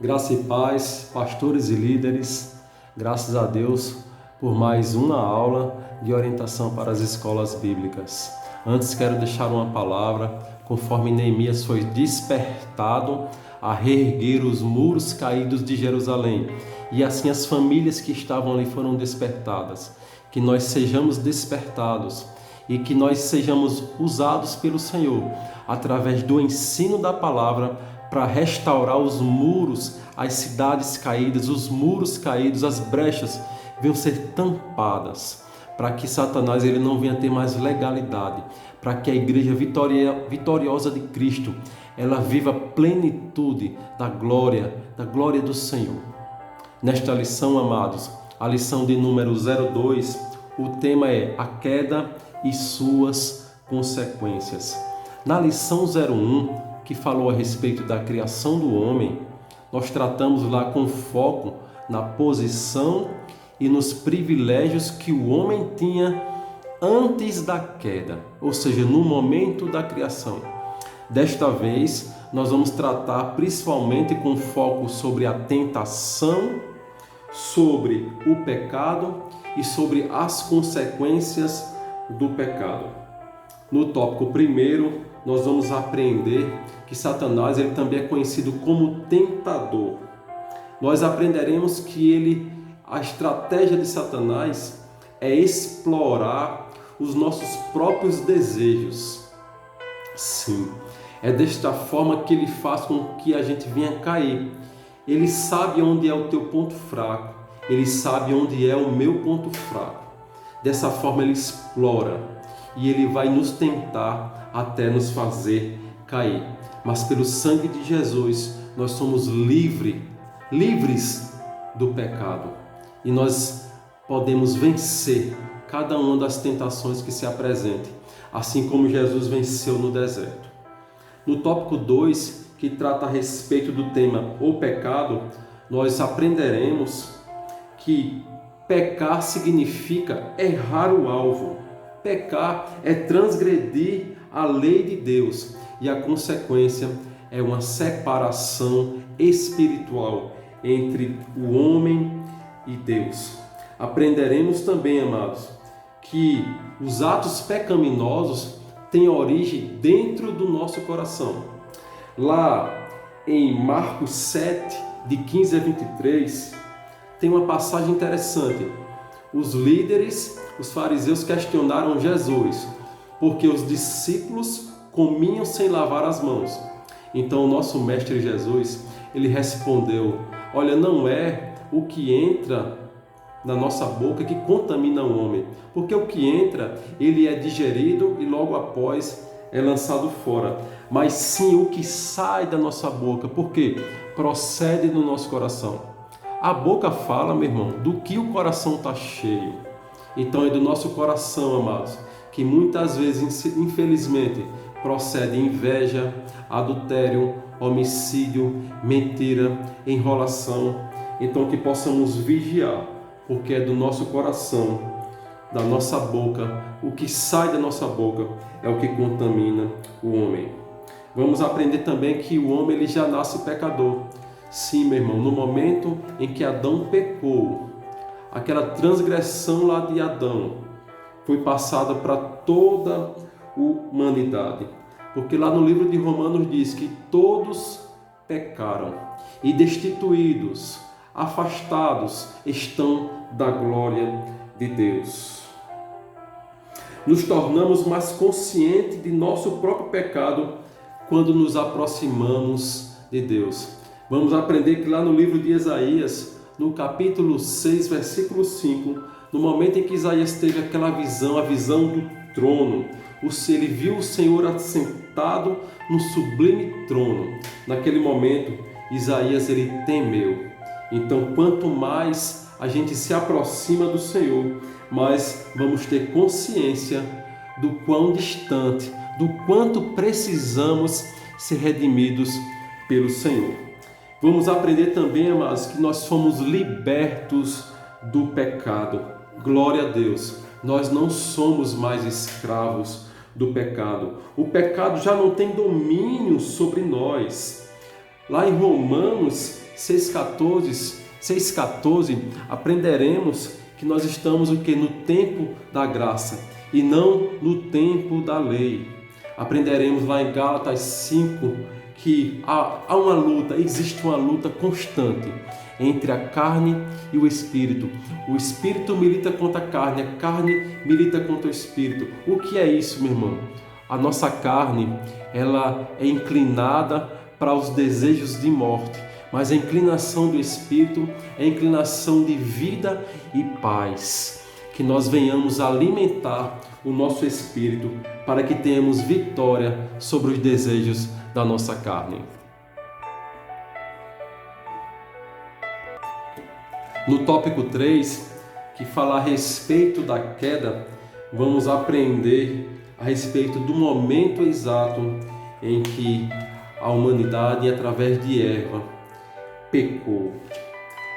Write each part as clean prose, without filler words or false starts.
Graça e paz, pastores e líderes, graças a Deus por mais uma aula de orientação para as escolas bíblicas. Antes quero deixar uma palavra, conforme Neemias foi despertado a reerguer os muros caídos de Jerusalém, e assim as famílias que estavam ali foram despertadas. Que nós sejamos despertados e que nós sejamos usados pelo Senhor através do ensino da palavra para restaurar os muros, as cidades caídas, os muros caídos, as brechas venham ser tampadas, para que Satanás ele não venha ter mais legalidade, para que a igreja vitoriosa de Cristo ela viva a plenitude da glória do Senhor. Nesta lição, amados, a lição de número 02, o tema é a queda e suas consequências. Na lição 01, que falou a respeito da criação do homem, nós tratamos lá com foco na posição e nos privilégios que o homem tinha antes da queda, ou seja, no momento da criação. Desta vez, nós vamos tratar principalmente com foco sobre a tentação, sobre o pecado e sobre as consequências do pecado. No tópico primeiro, nós vamos aprender que Satanás ele também é conhecido como tentador. Nós aprenderemos que a estratégia de Satanás é explorar os nossos próprios desejos. Sim, é desta forma que ele faz com que a gente venha cair. Ele sabe onde é o teu ponto fraco, ele sabe onde é o meu ponto fraco. Dessa forma ele explora e ele vai nos tentar até nos fazer cair. Mas pelo sangue de Jesus nós somos livres do pecado e nós podemos vencer cada uma das tentações que se apresentem, assim como Jesus venceu no deserto. No tópico 2, que trata a respeito do tema o pecado, nós aprenderemos que pecar significa errar o alvo. Pecar é transgredir a lei de Deus e a consequência é uma separação espiritual entre o homem e Deus. Aprenderemos também, amados, que os atos pecaminosos têm origem dentro do nosso coração. Lá em Marcos 7, de 15 a 23, tem uma passagem interessante. Os líderes, os fariseus questionaram Jesus, porque os discípulos comiam sem lavar as mãos. Então o nosso mestre Jesus, ele respondeu: olha, não é o que entra na nossa boca que contamina o homem, porque o que entra, ele é digerido e logo após é lançado fora, mas sim o que sai da nossa boca, porque procede do nosso coração. A boca fala, meu irmão, do que o coração está cheio. Então é do nosso coração, amados, que muitas vezes, infelizmente, procede inveja, adultério, homicídio, mentira, enrolação. Então que possamos vigiar, porque é do nosso coração, da nossa boca, o que sai da nossa boca é o que contamina o homem. Vamos aprender também que o homem ele já nasce pecador. Sim, meu irmão, no momento em que Adão pecou, aquela transgressão lá de Adão foi passada para toda a humanidade. Porque lá no livro de Romanos diz que todos pecaram e destituídos, afastados estão da glória de Deus. Nos tornamos mais conscientes de nosso próprio pecado quando nos aproximamos de Deus. Vamos aprender que lá no livro de Isaías, no capítulo 6, versículo 5, no momento em que Isaías teve aquela visão, a visão do trono, ele viu o Senhor assentado no sublime trono. Naquele momento, Isaías ele temeu. Então, quanto mais a gente se aproxima do Senhor, mais vamos ter consciência do quão distante, do quanto precisamos ser redimidos pelo Senhor. Vamos aprender também, amados, que nós fomos libertos do pecado. Glória a Deus. Nós não somos mais escravos do pecado. O pecado já não tem domínio sobre nós. Lá em Romanos 6,14, aprenderemos que nós estamos o quê? No tempo da graça e não no tempo da lei. Aprenderemos lá em Gálatas 5 que há uma luta, existe uma luta constante entre a carne e o Espírito. O Espírito milita contra a carne milita contra o Espírito. O que é isso, meu irmão? A nossa carne, ela é inclinada para os desejos de morte, mas a inclinação do Espírito é a inclinação de vida e paz. Que nós venhamos alimentar o nosso Espírito para que tenhamos vitória sobre os desejos da nossa carne. No tópico 3, que fala a respeito da queda, vamos aprender a respeito do momento exato em que a humanidade, através de Eva, pecou.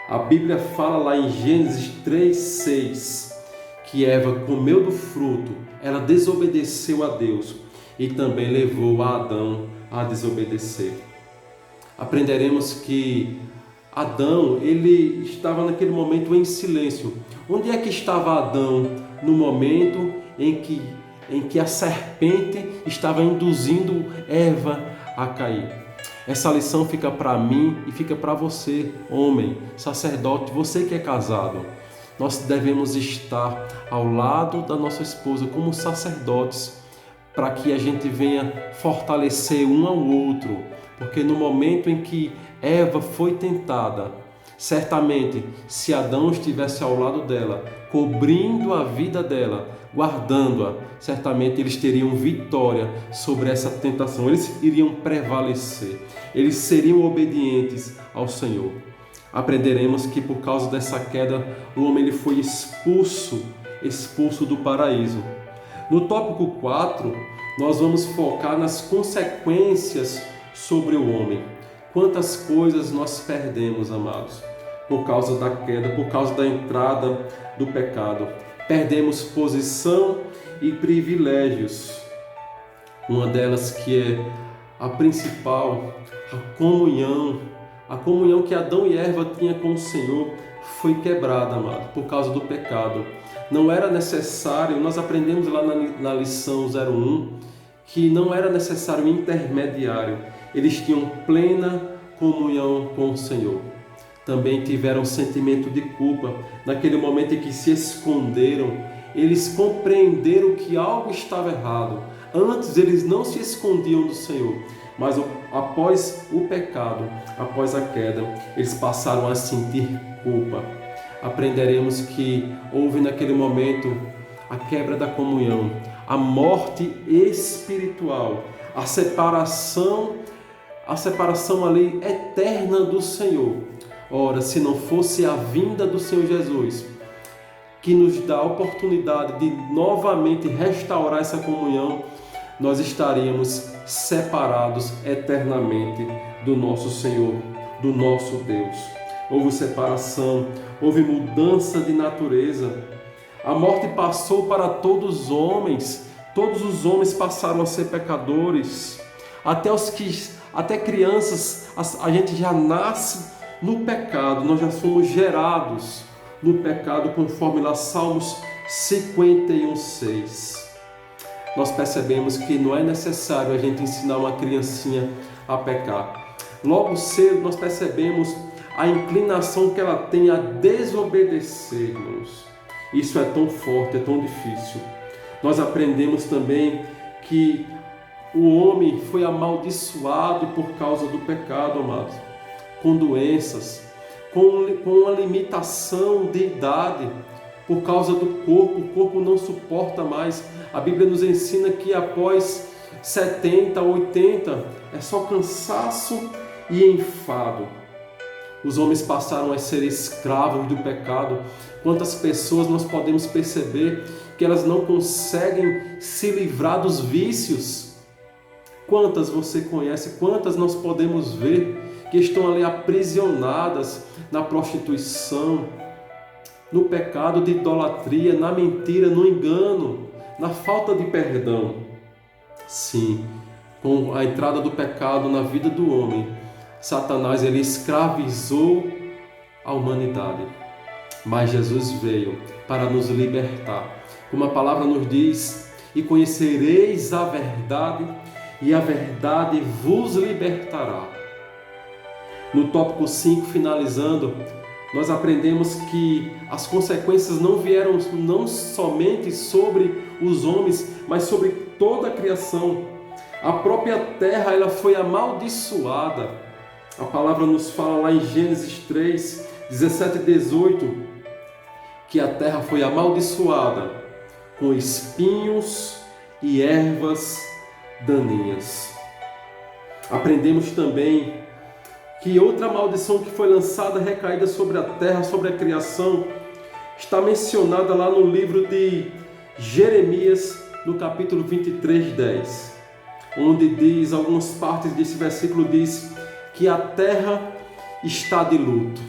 A Bíblia fala lá em Gênesis 3:6 que Eva comeu do fruto, ela desobedeceu a Deus e também levou a Adão a desobedecer. Aprenderemos que Adão, ele estava naquele momento em silêncio. Onde é que estava Adão no momento em que a serpente estava induzindo Eva a cair? Essa lição fica para mim e fica para você, homem, sacerdote, você que é casado. Nós devemos estar ao lado da nossa esposa como sacerdotes, para que a gente venha fortalecer um ao outro, porque no momento em que Eva foi tentada, certamente se Adão estivesse ao lado dela, cobrindo a vida dela, guardando-a, certamente eles teriam vitória sobre essa tentação, eles iriam prevalecer, eles seriam obedientes ao Senhor. Aprenderemos que por causa dessa queda, o homem ele foi expulso do paraíso. No tópico 4, nós vamos focar nas consequências sobre o homem. Quantas coisas nós perdemos, amados, por causa da queda, por causa da entrada do pecado. Perdemos posição e privilégios. Uma delas que é a principal, a comunhão que Adão e Eva tinham com o Senhor foi quebrada, amado, por causa do pecado. Não era necessário, nós aprendemos lá na lição 01, que não era necessário intermediário. Eles tinham plena comunhão com o Senhor. Também tiveram um sentimento de culpa. Naquele momento em que se esconderam, eles compreenderam que algo estava errado. Antes eles não se escondiam do Senhor, mas após o pecado, após a queda, eles passaram a sentir culpa. Aprenderemos que houve naquele momento a quebra da comunhão, a morte espiritual, a separação ali eterna do Senhor. Ora, se não fosse a vinda do Senhor Jesus, que nos dá a oportunidade de novamente restaurar essa comunhão, nós estaríamos separados eternamente do nosso Senhor, do nosso Deus. Houve separação, houve mudança de natureza. A morte passou para todos os homens passaram a ser pecadores. Até crianças, a gente já nasce no pecado, nós já somos gerados no pecado, conforme lá Salmos 51:6. Nós percebemos que não é necessário a gente ensinar uma criancinha a pecar. Logo cedo nós percebemos a inclinação que ela tem a desobedecer, irmãos. Isso é tão forte, é tão difícil. Nós aprendemos também que o homem foi amaldiçoado por causa do pecado, amados, com doenças, com uma limitação de idade, por causa do corpo. O corpo não suporta mais. A Bíblia nos ensina que após 70, 80, é só cansaço e enfado. Os homens passaram a ser escravos do pecado. Quantas pessoas nós podemos perceber que elas não conseguem se livrar dos vícios? Quantas você conhece? Quantas nós podemos ver que estão ali aprisionadas na prostituição, no pecado de idolatria, na mentira, no engano, na falta de perdão? Sim, com a entrada do pecado na vida do homem, Satanás ele escravizou a humanidade, mas Jesus veio para nos libertar. Como a palavra nos diz, e conhecereis a verdade, e a verdade vos libertará. No tópico 5, finalizando, nós aprendemos que as consequências não vieram não somente sobre os homens, mas sobre toda a criação. A própria terra ela foi amaldiçoada. A palavra nos fala lá em Gênesis 3, 17 e 18, que a terra foi amaldiçoada com espinhos e ervas daninhas. Aprendemos também que outra maldição que foi lançada, recaída sobre a terra, sobre a criação, está mencionada lá no livro de Jeremias, no capítulo 23, 10, onde diz, algumas partes desse versículo diz que a terra está de luto.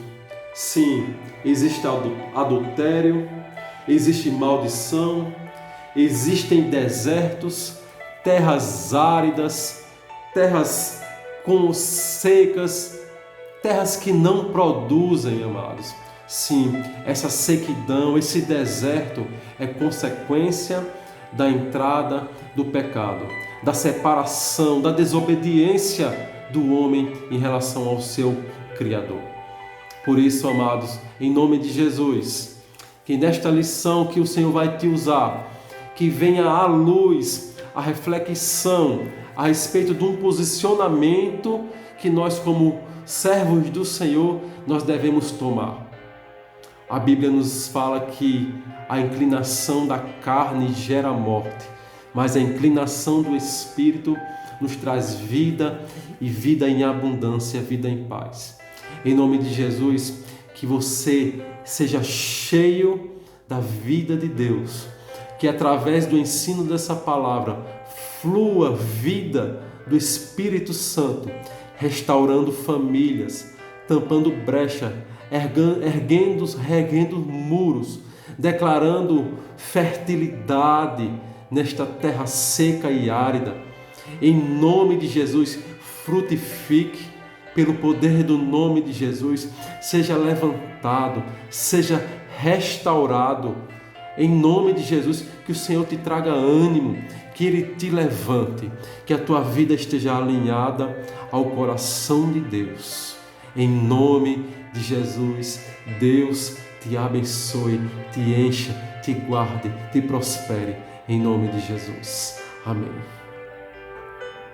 Sim, existe adultério, existe maldição, existem desertos, terras áridas, terras com secas, terras que não produzem, amados. Sim, essa sequidão, esse deserto é consequência da entrada do pecado, da separação, da desobediência do homem em relação ao seu Criador. Por isso, amados, em nome de Jesus, que nesta lição que o Senhor vai te usar, que venha à luz a reflexão a respeito de um posicionamento que nós, como servos do Senhor, nós devemos tomar. A Bíblia nos fala que a inclinação da carne gera morte, mas a inclinação do Espírito nos traz vida e vida em abundância, vida em paz. Em nome de Jesus, que você seja cheio da vida de Deus, que através do ensino dessa palavra flua vida do Espírito Santo, restaurando famílias, tampando brecha, erguendo muros, declarando fertilidade nesta terra seca e árida. Em nome de Jesus, frutifique pelo poder do nome de Jesus, seja levantado, seja restaurado. Em nome de Jesus, que o Senhor te traga ânimo, que Ele te levante, que a tua vida esteja alinhada ao coração de Deus. Em nome de Jesus, Deus te abençoe, te encha, te guarde, te prospere. Em nome de Jesus. Amém.